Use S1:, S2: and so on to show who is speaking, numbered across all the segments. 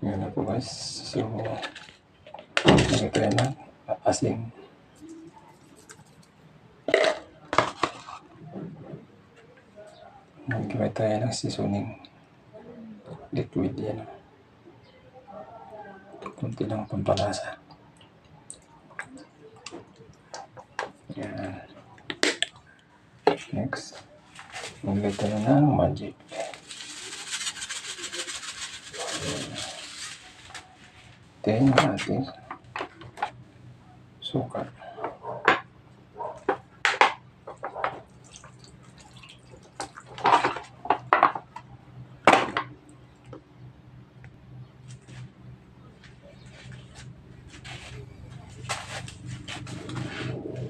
S1: Yan na po guys. So, lagay tayo ng asin. Maglagay tayo ng seasoning. Liquid yan. Kunti lang pampalasa. Yan. Next, maglagay tayo ng magic. Then, yung ating suka.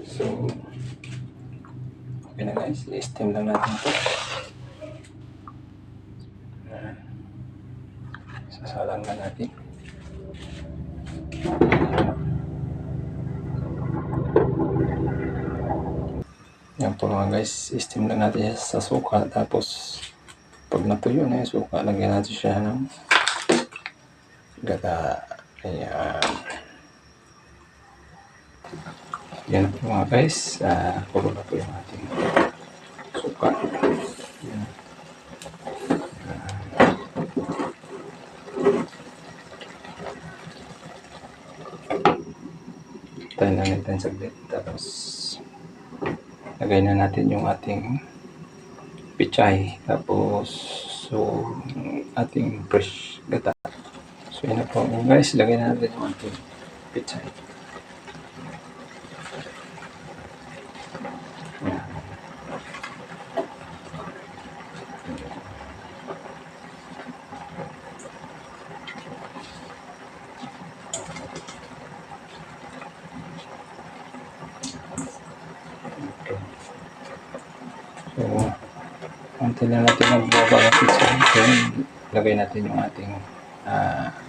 S1: So, okay na guys, i-steam lang natin ito. Sasalang na natin. Yan po mga guys, i-steam lang natin sa suka. Tapos, pag natuyo na yung suka, lagyan natin siya ng gata. Ayan. Yan po mga guys, kulo na po yung ating suka. Yan. Tayo na natin saglit. Tapos, lagay na natin yung ating pichay. Tapos, so, ating fresh gata. So, yun na po guys, lagay na natin yung ating pichay. So, until na natin magbaba ng pizza, then lagay natin yung ating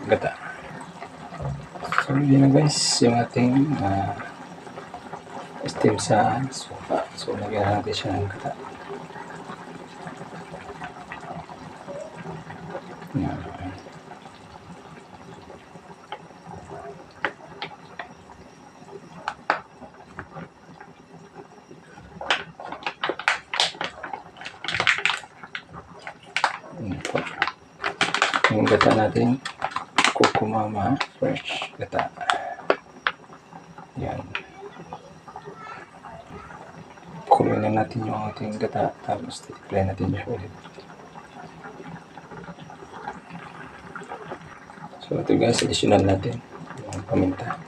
S1: gata. So, yun na guys, yung ating steam sa suka. So, lagyan natin siya ng gata. Yan. Yung gata natin, Kukumama fresh gata. Yan. Kuloy na natin yung ating gata, tapos titiplay natin siya ulit. So ito guys, additional natin yung paminta.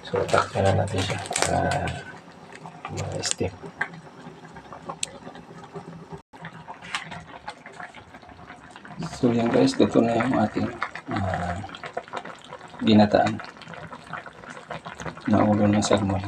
S1: So takpan na natin siya para ma-steam. So yan guys, luto na yung ating ginataan na ulo ng salmon.